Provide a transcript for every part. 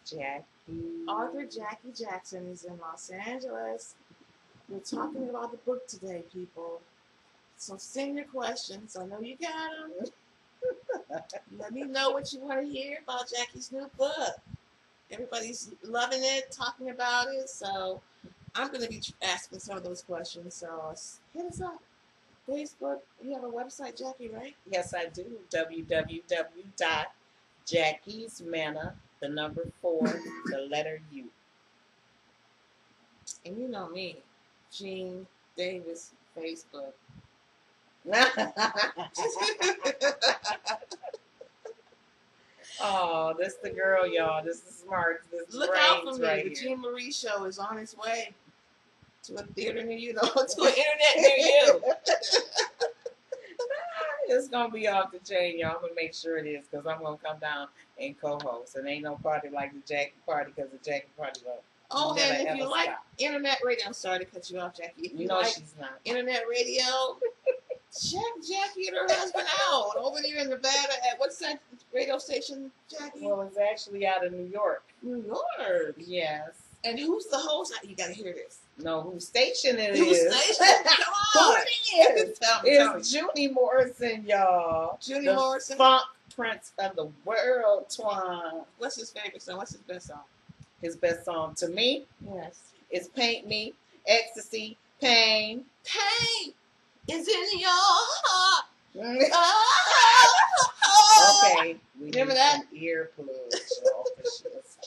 Jackie. Author Jackie Jackson is in Los Angeles. We're talking about the book today, people. So send your questions. I know you got them. Let me know what you want to hear about Jackie's new book. Everybody's loving it, talking about it. So I'm going to be asking some of those questions. So hit us up. Facebook. You have a website, Jackie, right? Yes, I do. www.jackiesmanna, the number 4, the letter U. And you know me, Jean Davis, Facebook. Oh, this the girl, y'all. This is smart. This is Look out for me. right The here. Jean Marie Show is on its way to a theater near you, to an internet near you. It's gonna be off the chain, y'all. I'm gonna make sure it is, because I'm gonna come down and co-host. And ain't no party like the Jackie party, because the Jackie party will Oh, never, and if you like stop. internet radio, I'm sorry to cut you off, Jackie. If you No, like she's not. internet radio, check Jackie and her husband out over there in Nevada at what's that radio station, Jackie? Well, it's actually out of New York. New York. Yes. And who's the host? You gotta hear this. No, whose station it Whose is? station? Come on. Who it is? It's Junie Morrison, y'all. Junie the Morrison. Funk Prince of the World, Twan. What's his favorite song? What's his best song? His best song to me, yes, is Paint Me, Ecstasy, Pain. Pain is in your heart. Okay, we remember need that? some earplugs,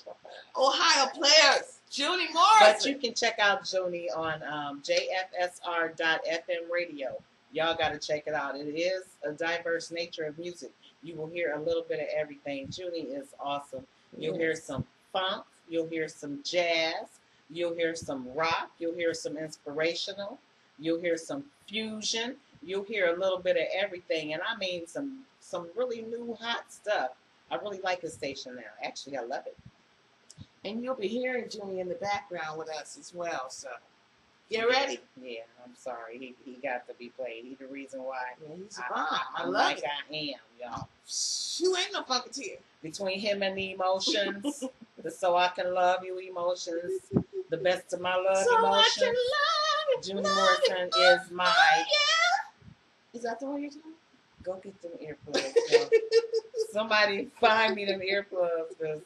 y'all. Ohio Players, Junie Morrison. But you can check out Junie on jfsr.fm radio. Y'all got to check it out. It is a diverse nature of music. You will hear a little bit of everything. Junie is awesome. You'll hear some funk. You'll hear some jazz. You'll hear some rock. You'll hear some inspirational. You'll hear some fusion. You'll hear a little bit of everything. And I mean some really new hot stuff. I really like his station now. Actually, I love it. And you'll be hearing Junie in the background with us as well. So get ready. Yeah, I'm sorry. He got to be played. He's the reason why. Yeah, he's a bomb. I love like it. I am, y'all. You ain't no funketeer. Between him and the emotions, the So I Can Love You emotions, the Best of My Love so emotions. I can love Junie Morrison is my. Oh, yeah. Is that the one you're doing? Go get them earplugs. Y'all. Somebody find me them earplugs, because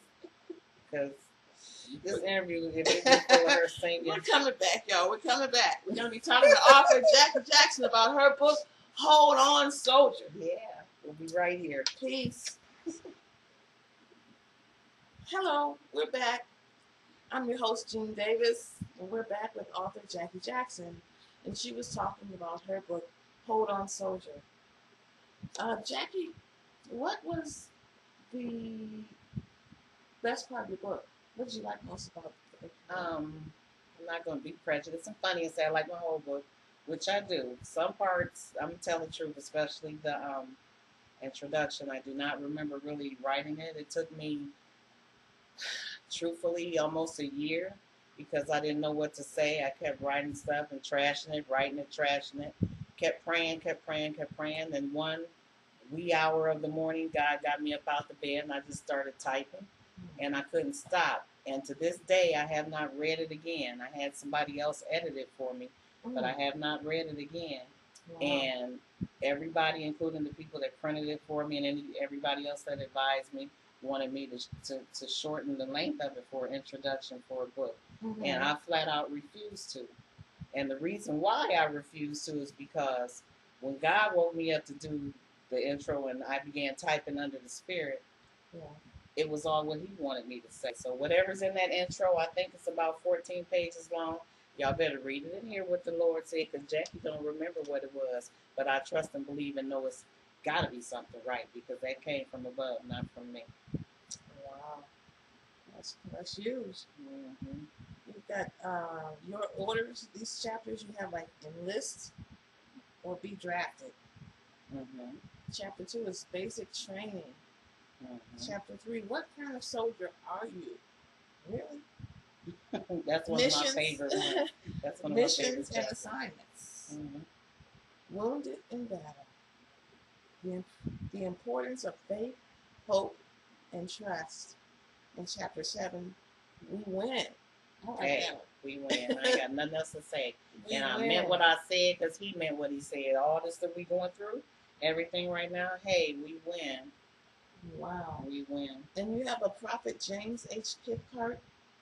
this interview, if it be full of her singing. We're coming back, y'all. We're coming back. We're going to be talking to author Jackie Jackson about her book, Hold On, Soldier. Yeah, we'll be right here. Peace. Hello, we're back. I'm your host, Jean Davis, and we're back with author Jackie Jackson. And she was talking about her book, Hold On, Soldier. Jackie, what was the best part of your book? What did you like most about the book? I'm not going to be prejudiced and funny and say I like my whole book, which I do. Some parts, I'm telling the truth, especially the introduction. I do not remember really writing it. It took me, truthfully, almost a year, because I didn't know what to say. I kept writing stuff and trashing it, writing it, trashing it. Kept praying. And one wee hour of the morning, God got me up out the bed, and I just started typing, and I couldn't stop. And to this day, I have not read it again. I had somebody else edit it for me, but I have not read it again. Wow. And everybody, including the people that printed it for me and everybody else that advised me, wanted me to shorten the length of it for an introduction for a book. Mm-hmm. And I flat out refused to. And the reason why I refused to is because when God woke me up to do the intro and I began typing under the Spirit, it was all what he wanted me to say. So whatever's in that intro, I think it's about 14 pages long. Y'all better read it and hear what the Lord said, because Jackie don't remember what it was. But I trust and believe and know it's got to be something right, because that came from above, not from me. Wow. That's huge. Mm-hmm. You've got your orders, these chapters you have like enlist or be drafted. Mm-hmm. Chapter 2 is basic training. Mm-hmm. Chapter 3, what kind of soldier are you? Really? That's one missions, of my favorite ones. That's one of missions my favorite and assignments. Mm-hmm. Wounded in battle. The importance of faith, hope, and trust. in chapter 7. We win. I like Hey, that. we win. I ain't got nothing else to say. We And I win. meant what I said because he meant what he said. All this that we going through, everything right now, hey, we win. Wow. We win. And you have a prophet, James H. Cathcart.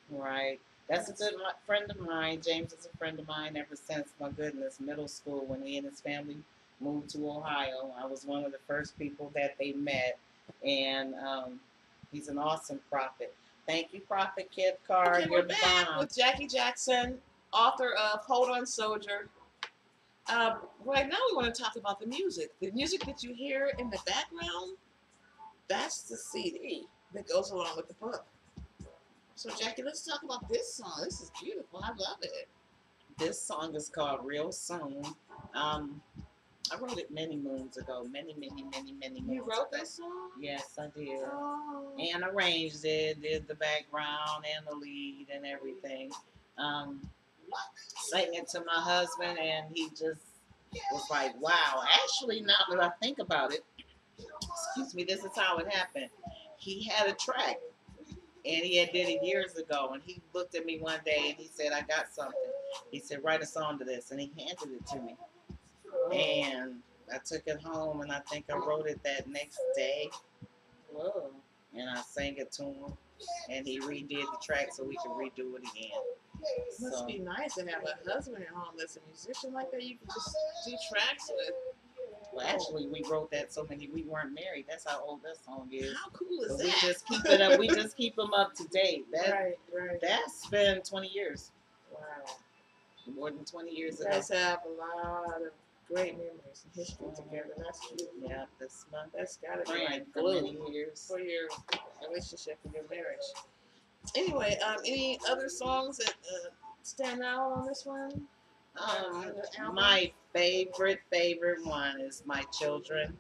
Right. That's a good friend of mine. James is a friend of mine ever since, my goodness, middle school when he and his family moved to Ohio. I was one of the first people that they met. And he's an awesome prophet. Thank you, Prophet Cathcart. Okay, You're we're the back bomb. with Jackie Jackson, author of Hold On Soldier. Right now we want to talk about the music. The music that you hear in the background, that's the CD that goes along with the book. So Jackie, let's talk about this song. This is beautiful. I love it. This song is called Real Soon. I wrote it many moons ago. Many moons You wrote ago. this song? Yes, I did. Oh. And arranged it, did the background and the lead and everything. Sang it to my husband, and he just was like, wow. Actually, now that I think about it, excuse me, this is how it happened. He had a track, and he had did it years ago, and he looked at me one day, and he said, I got something. He said, write a song to this, and he handed it to me. And I took it home, and I think I wrote it that next day. Whoa. And I sang it to him, and he redid the track so we could redo it again. It must be nice to have a husband at home that's a musician like that. You can just do tracks with. Well, actually, we wrote that so many. We weren't married. That's how old that song is. How cool is But that? we just keep it up. We just keep them up to date. Right. That's been 20 years. Wow. More than 20 years You ago. guys have a lot of great memories and history together. That's beautiful. Yeah, this month. That's gotta be Friend like for glue many years. for your relationship and your marriage. Anyway, any other songs that stand out on this one? My favorite one is My Children,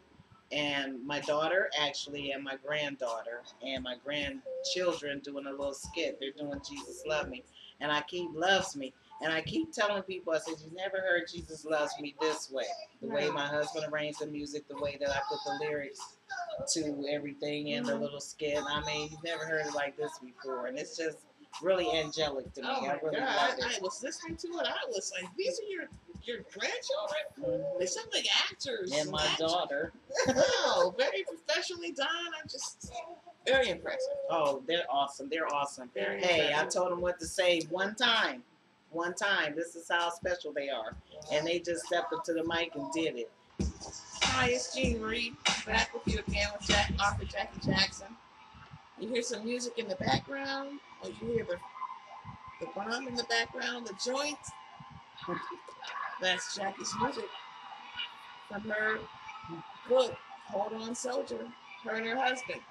and my daughter actually, and my granddaughter, and my grandchildren doing a little skit. They're doing Jesus Love Me, and I keep loves me. And I keep telling people, I said, you never heard Jesus Loves Me this way. The way my husband arranged the music, the way that I put the lyrics to everything in the little skit. I mean, you've never heard it like this before. And it's just really angelic to me. Oh my I really God. love it. I was listening to it. I was like, these are your grandchildren? They sound like actors. And my daughter. Wow, very professionally done. I'm just very impressive. Oh, they're awesome. They're awesome. Very Hey, I impressive. told them what to say one time. One time. This is how special they are. And they just stepped up to the mic and did it. Hi, it's Jean Marie. Back with you again with author Jackie Jackson. You hear some music in the background, or you hear the bomb in the background, the joint. That's Jackie's music from her book, Hold On Soldier, her and her husband.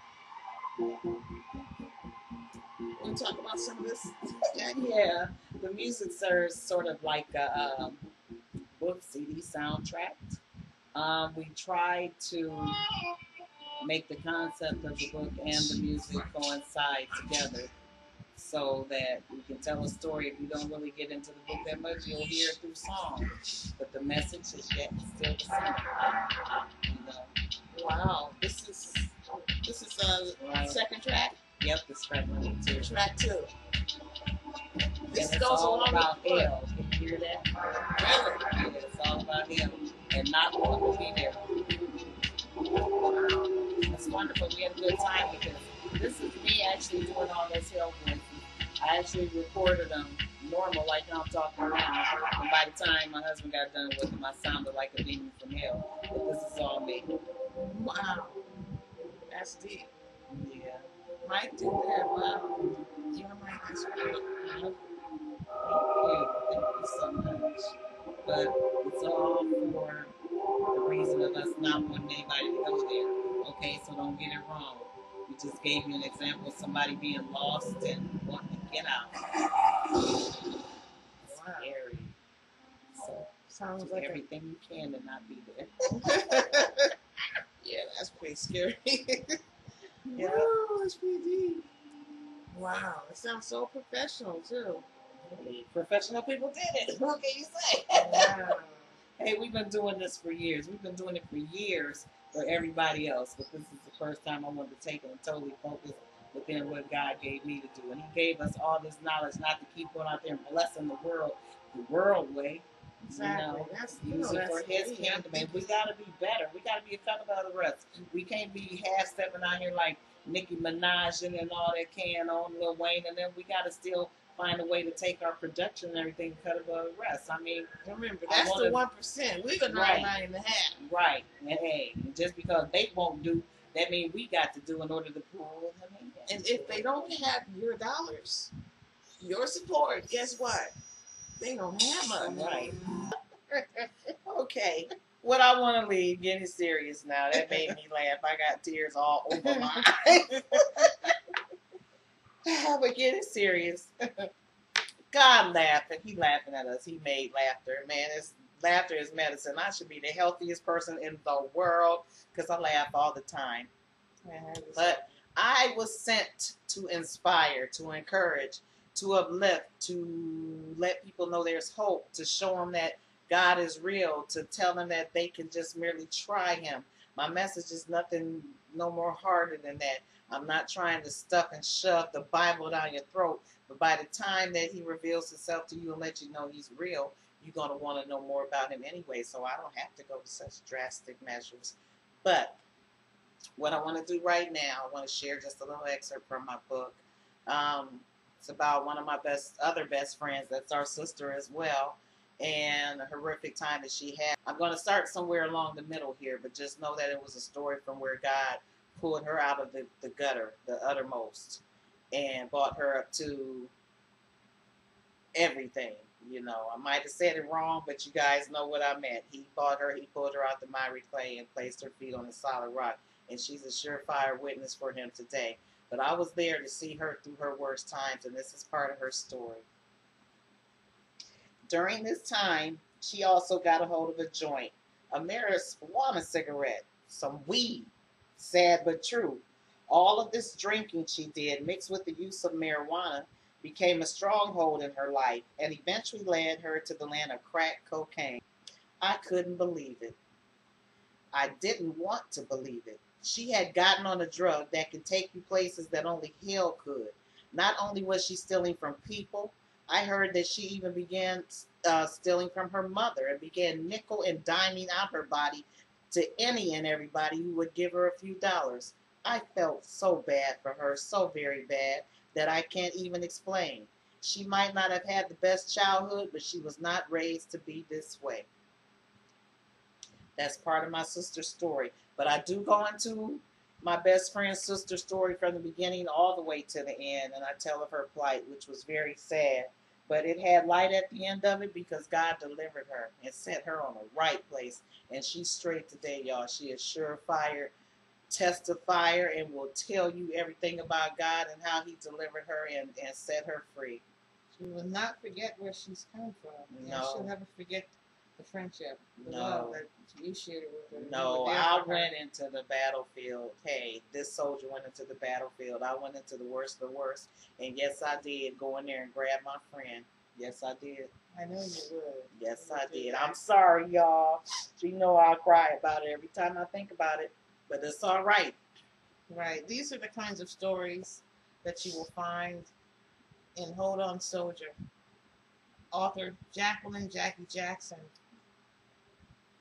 Want to talk about some of this, Jackie? Yeah, the music serves sort of like a book CD soundtrack. We try to make the concept of the book and the music coincide together so that we can tell a story. If you don't really get into the book that much, you'll hear it through song, but the message is yet still the same. You know? Wow, this is Right. second track. Yep, this track number 2. Track 2. This And it's goes all along about with the book. hell. Can you hear that? Really? Yeah, it's all about him and not wanting to be there. It's wonderful. We had a good time because this is me actually doing all those hell voices. I actually recorded them normal, like how I'm talking now. And by the time my husband got done with them, I sounded like a demon from hell. But this is all me. Wow. That's deep. Yeah. Mike did that. Wow. You and Mike, that's great. Thank you so much. But it's all for the reason of us not wanting anybody to go there. Okay, so don't get it wrong. We just gave you an example of somebody being lost and wanting to get out. It's scary. So Sounds do like everything you can to not be there. Yeah, that's pretty scary. Yeah. Woo, that's pretty deep. Wow, it sounds so professional too. Professional people did it. What can you say? Wow. Hey, we've been doing this for years. We've been doing it for years for everybody else. But this is the first time I wanted to take it and totally focus within what God gave me to do. And He gave us all this knowledge not to keep going out there and blessing the world way. Exactly. You know, That's use it for His key. kingdom. And we got to be better. We got to be a couple of the rest. We can't be half stepping out here like Nicki Minaj and all that can on Lil Wayne, and then we got to still find a way to take our production and everything and cut above the rest. I mean, remember, that's the 1%. We're the 99.5. Right. And hey, just because they won't do, that means we got to do in order to pull them in. And if they don't have your dollars, your support, guess what? They don't have much. Right. Okay. What I want to leave, getting serious now. That made me laugh. I got tears all over my eyes. But getting serious. God laughing. He laughing at us. He made laughter. Man, laughter is medicine. I should be the healthiest person in the world because I laugh all the time. But I was sent to inspire, to encourage, to uplift, to let people know there's hope, to show them that God is real, to tell them that they can just merely try Him. My message is nothing, no more harder than that. I'm not trying to stuff and shove the Bible down your throat, but by the time that He reveals Himself to you and let you know He's real, you're going to want to know more about Him anyway, so I don't have to go to such drastic measures. But what I want to do right now, I want to share just a little excerpt from my book. It's about one of my other best friends, that's our sister as well, and a horrific time that she had. I'm going to start somewhere along the middle here, but just know that it was a story from where God pulled her out of the gutter, the uttermost, and brought her up to everything. You know, I might have said it wrong, but you guys know what I meant. He pulled her out the miry clay and placed her feet on the solid rock, and she's a surefire witness for Him today. But I was there to see her through her worst times, and this is part of her story. During this time, she also got a hold of a joint, a marijuana cigarette, some weed. Sad but true. All of this drinking she did, mixed with the use of marijuana, became a stronghold in her life and eventually led her to the land of crack cocaine. I couldn't believe it. I didn't want to believe it. She had gotten on a drug that could take you places that only hell could. Not only was she stealing from people, I heard that she even began stealing from her mother and began nickel and diming out her body to any and everybody who would give her a few dollars. I felt so bad for her, so very bad, that I can't even explain. She might not have had the best childhood, but she was not raised to be this way. That's part of my sister's story. But I do go into my best friend's sister's story from the beginning all the way to the end, and I tell of her plight, which was very sad. But it had light at the end of it because God delivered her and set her on the right place. And she's straight today, y'all. She is surefire, testifier, and will tell you everything about God and how He delivered her and set her free. She will not forget where she's come from. No. And she'll never forget the friendship, the love that you shared with her. No, I went into the battlefield. Hey, this soldier went into the battlefield. I went into the worst of the worst. And yes, I did go in there and grab my friend. Yes, I did. I know you would. Yes, I did. I'm sorry, y'all. You know I'll cry about it every time I think about it. But it's all right. Right. These are the kinds of stories that you will find in Hold On Soldier. Author Jacqueline Jackie Jackson.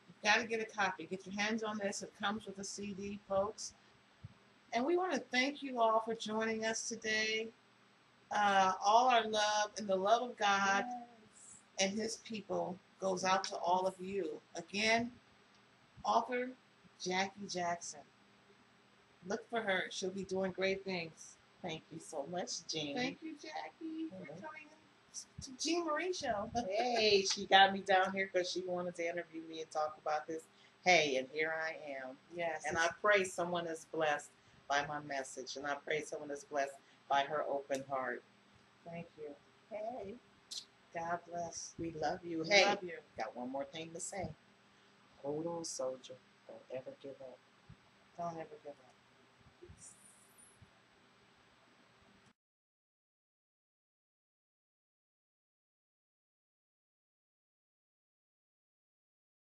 You've got to get a copy. Get your hands on this. It comes with a CD, folks. And we want to thank you all for joining us today. All our love and the love of God and His people goes out to all of you. Again, author Jackie Jackson. Look for her. She'll be doing great things. Thank you so much, Jean. Thank you, Jackie, for coming to Jean Marie Show. Hey, she got me down here because she wanted to interview me and talk about this. Hey, and here I am. Yes. And I pray someone is blessed by my message, and I pray someone is blessed by her open heart. Thank you. Hey, God bless. we love you. We Hey, love you. got one more thing to say. Hold on, soldier. Don't ever give up. Don't ever give up.